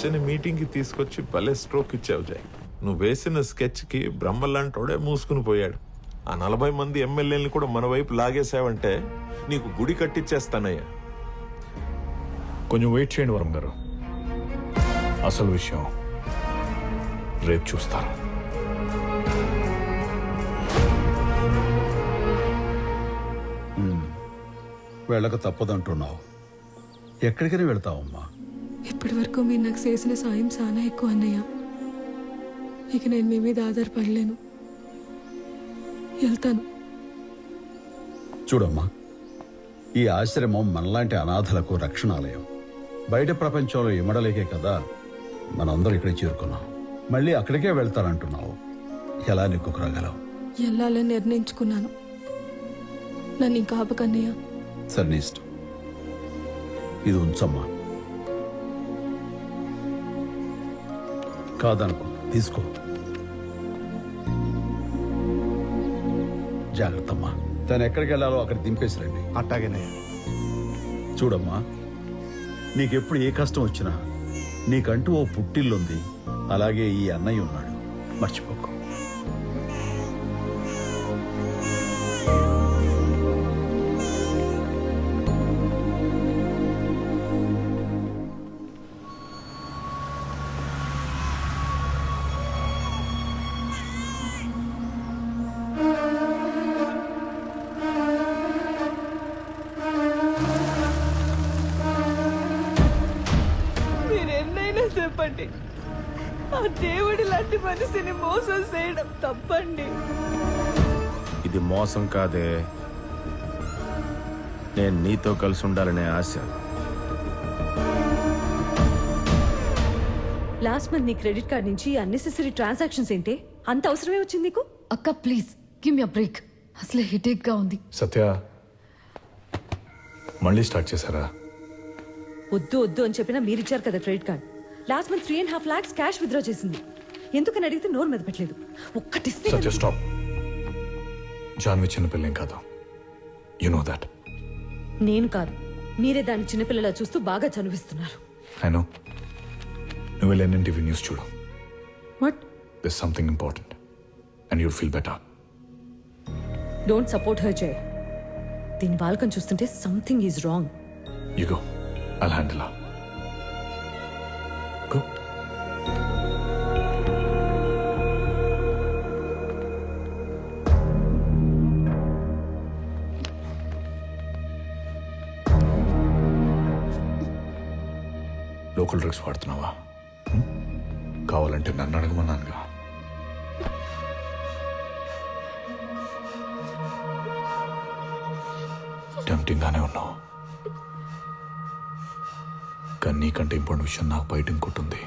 సత్యని మీటింగ్కి తీసుకొచ్చి భలే స్ట్రోక్ ఇచ్చావు జై. నువ్వు వేసిన స్కెచ్కి బ్రహ్మలాంటోడే మూసుకుని పోయాడు. ఆ 40 మంది ఎమ్మెల్యేలని కూడా మన వైపు లాగేసావంటే నీకు గుడి కట్టించేస్తానయ్యా. కొంచెం వెయిట్ చేయండి వరం గారు, అసలు విషయం రేపు చూస్తారు. వెళ్ళక తప్పదంటున్నావు, ఎక్కడికైనా వెళ్తావమ్మా? ఇప్పటి వరకు మీరు నాకు చేసిన సాయం చాలా ఎక్కువ అన్నయ్య. ఇక నేను మీ మీద ఆధారపడలేను. వెళ్తాను. చూడమ్మా, ఈ ఆశ్రమం మనలాంటి అనాథలకు రక్షణాలయం. బయట ప్రపంచంలో ఇమడలేకే కదా మనందరూ ఇక్కడికి చేరుకున్నాం. మళ్ళీ అక్కడికే వెళ్తానంటున్నావు, ఎలా నెక్కుకురాగలవు? వెళ్ళాలని నిర్ణయించుకున్నాను. నన్ను ఇంకా ఆపకన్నయ్య. సరే, నీ ఇష్టం. ఇది ఉంచమ్మా. కాదనుకో, తీసుకో. జాగ్రత్తమ్మా. తను ఎక్కడికి వెళ్ళాలో అక్కడ దింపేసి రండి. అట్టాగేనయ్యా. చూడమ్మా, నీకెప్పుడు ఏ కష్టం వచ్చినా నీకంటూ ఓ పుట్టిల్లుంది. అలాగే ఈ అన్నయ్య ఉన్నాడు, మర్చిపోకు. చెప్పండి, ఆ దేవుడి లాంటి మనిషిని మోసం చేయడం తప్పండి. ఇది మోసం కాదే, నేను నీతో కలిసి ఉండాలనే ఆశ. లాస్ట్ మంత్ నీ క్రెడిట్ కార్డ్ నుంచి అన్నెసెసరీ ట్రాన్సాక్షన్స్ ఏంటి? అంత అవసరమే వచ్చింది నీకు? అక్క please give me a break. అసలే హెడేక్ గా ఉంది. సత్య, మళ్ళీ స్టార్ట్ చేశారా? వద్దు వద్దు అని చెప్పినా మీరిచ్చారు కదా credit card. Last month 3.5 lakhs cash withdraw చేసింది. ఎందుకని అడిగితే నోరు మీద పెట్టలేదు. ఒక్కటిస్తే సత్య స్టాప్. జాన్వి చిన్నపిల్లేం కాదు, యు నో దాట్. నేను కాదు, మీరే దాన్ని చిన్నపిల్లలా చూస్తూ బాగా చనువిస్తున్నారు. I know. నువ్వు వెళ్ళి ఎన్ఎన్టీవీ న్యూస్ చూడు. What? This something important and you'll feel better. Don't support her జై. దీని బాల్కం చూస్తుంటే something is wrong. You go, I'll handle her. Go. Local drugs వాడుతున్నావా? కావాలంటే నన్ను అడగమన్నానుగా. టెంప్టింగ్ గానే ఉన్నావు, కానీ నీకంటే ఇంపార్టెంట్ విషయం నాకు బయట ఇంకోటి.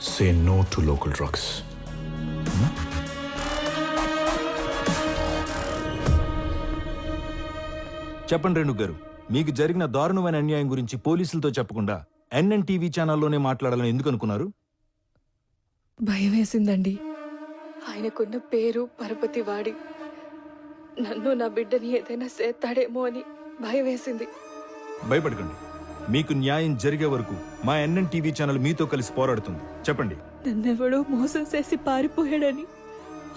Say no to local drugs. చెప్పండి రేణు గారు, మీకు జరిగిన దారుణమైన అన్యాయం గురించి పోలీసులతో చెప్పకుండా ఎన్ఎన్టీవీ ఛానల్లోనే మాట్లాడాలని ఎందుకు అనుకున్నారు? భయం వేసిందండి. ఆయనకున్న పేరు పరపతి వాడి నన్ను నా బిడ్డని ఏదైనా చేస్తాడేమో అని భయం వేసింది. భయపడకండి, మీకు న్యాయం జరిగే వరకు మా ఎన్ఎన్టీవీ ఛానల్ మీతో కలిసి పోరాడుతుంది. చెప్పండి. నన్నెవడో మోసం చేసి పారిపోయాడని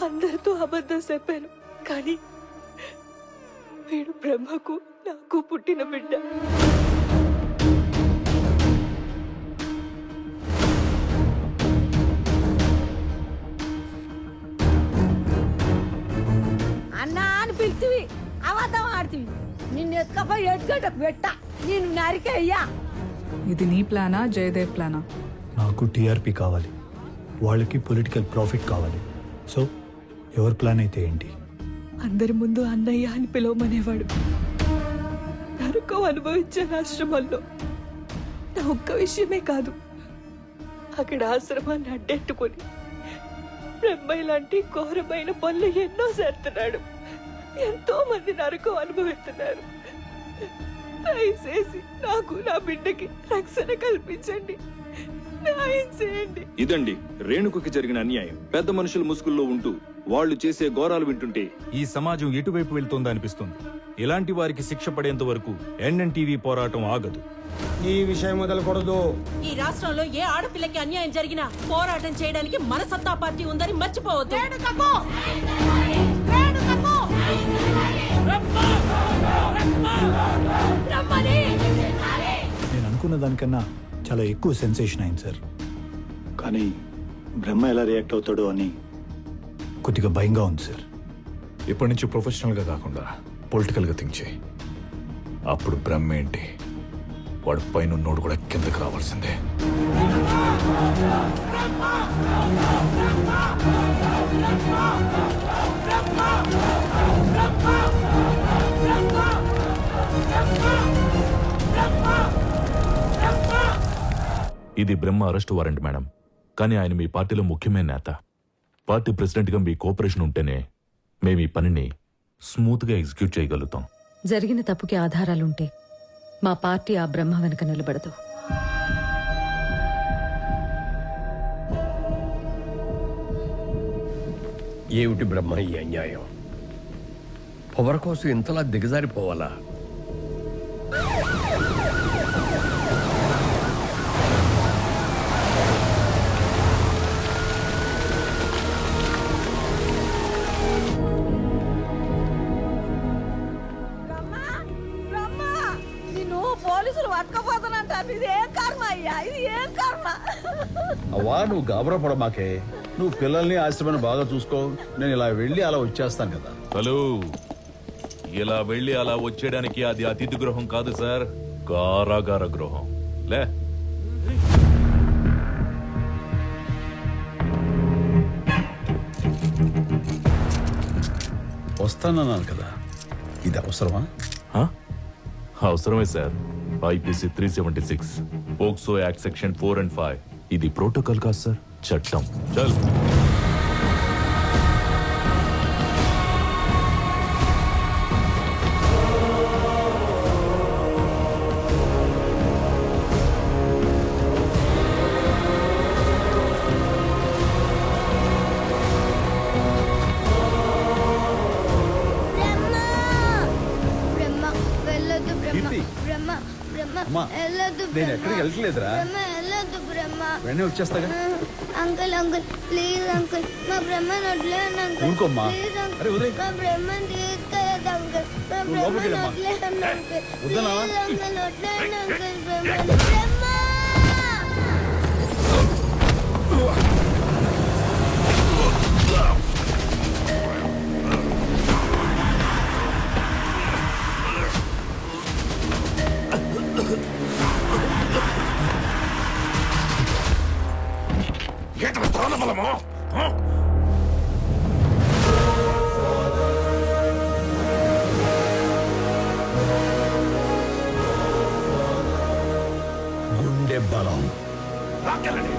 అందరితో అబద్ధం చెప్పాను, కానీ వీడు బ్రహ్మకు నాకు పుట్టిన బిడ్డ. అన్నా అని పిలిచివి, అబద్ధం ఆడుతుంది. నిన్ను ఎత్తుకపోయి ఎత్తుగడ్డకు పెట్ట, నేను నరికేయ్యా. ఇది నీ ప్లానా జయదేవ్ ప్లానా? నాకు టీఆర్పీ కావాలి, వాళ్ళకి పొలిటికల్ ప్రాఫిట్ కావాలి. సో ఎవరి ప్లాన్ అయితే ఏంటి? అందరి ముందు అన్నయ్య అని పిలవమనేవాడు. నరకం అనుభవించే ఆశ్రమంలో నా ఒక్క విషయమే కాదు, అక్కడ ఆశ్రమాన్ని అడ్డెట్టుకుని బ్రహ్మయ్య లాంటి ఘోరమైన పనులు ఎన్నో చేస్తున్నాడు. ఎంతో మంది నరకం అనుభవిస్తున్నారు. దయచేసి నాకు నా బిడ్డకి రక్షణ కల్పించండి. న్యాయం చేయండి. ఇదండి రేణుకకి జరిగిన అన్యాయం. పెద్ద మనుషుల ముసుగుల్లో ఉంటూ వాళ్ళు చేసే ఘోరాలు వింటుంటే ఈ సమాజం ఎటువైపు వెళ్తోందో అనిపిస్తుంది. ఇలాంటి వారికి శిక్ష పడేంత వరకు ఎన్ఎన్టీవీ పోరాటం ఆగదు. ఈ విషయం మొదలుకూడదు. ఈ రాష్ట్రంలో ఏ ఆడపిల్లకి అన్యాయం జరిగినా పోరాటం చేయడానికి మన సత్తా పార్టీ ఉందని మర్చిపోవద్దు. నేను అనుకున్న దానికన్నా చాలా ఎక్కువ సెన్సేషన్ అయింది సార్. కానీ బ్రహ్మ ఎలా రియాక్ట్ అవుతాడో అని కొద్దిగా భయంగా ఉంది సార్. ఇప్పటి నుంచి ప్రొఫెషనల్గా కాకుండా పొలిటికల్గా థింక్ చేయి. అప్పుడు బ్రహ్మ ఏంటి, వాడు పైన ఉన్నోడు కూడా కిందకి రావాల్సిందే. ఇది బ్రహ్మ అరెస్ట్ వారెంట్ మేడం. కానీ ఆయన మీ పార్టీలో ముఖ్యమైన నేత. పార్టీ ప్రెసిడెంట్గా మీ కోఆపరేషన్ ఉంటేనే మేము ఈ పనిని స్మూత్గా ఎగ్జిక్యూట్ చేయగలుగుతాం. జరిగిన తప్పుకి ఆధారాలుంటే మా పార్టీ ఆ బ్రహ్మ వెనక నిలబడదు. ఏమిటి బ్రహ్మ ఈ అన్యాయం? పవర్ కోసం ఇంతలా దిగజారిపోవాలా? నిన్ను పోలీసులు పట్టుకపోతానంటారు. ఇది ఏం కర్మ అయ్యా, ఇది ఏం కర్మ? అవ్వా నువ్వు గాబరా పడమాకే. నువ్వు పిల్లల్ని ఆశ్రమాన్ని బాగా చూసుకో. నేను ఇలా వెళ్ళి అలా వచ్చేస్తాను కదా. హలో, ఇలా వెళ్ళి అలా వచ్చేయడానికి అది అతిథి గృహం కాదు సార్, కారాగార గృహం. లే వస్తానన్నాను కదా, ఇది అవసరమా? హ? అవసరమే sir. IPC 376, POCSO act section 4 and 5. ఇది ప్రోటోకాల్ కాదు సార్, చట్టం. చల్. అమ్మా, నేను ఎక్కడికి వెళ్ళట్లేదురా. వెంటనే వచ్చేస్తాగా. అంకుల్ అంకుల్ ప్లీజ్ అంకుల్, మా బ్రహ్మను వదిలేయండి అంకుల్. ఊరుకోమ్మా. ప్లీజ్ అంకుల్, అరే వదిలేయ్. మా బ్రహ్మను తీసుకెళ్ళదు అంకుల్. మా నువ్వు లోపలికి బ్రహ్మను వెళ్ళమ్మా. వదిలేయండి అంకుల్. వద్దనా? ప్లీజ్ అంకుల్ వదిలేయండి అంకుల్. బ్రహ్మను బ్రహ్మ గుండె బలం. లాక్కెళ్ళండి.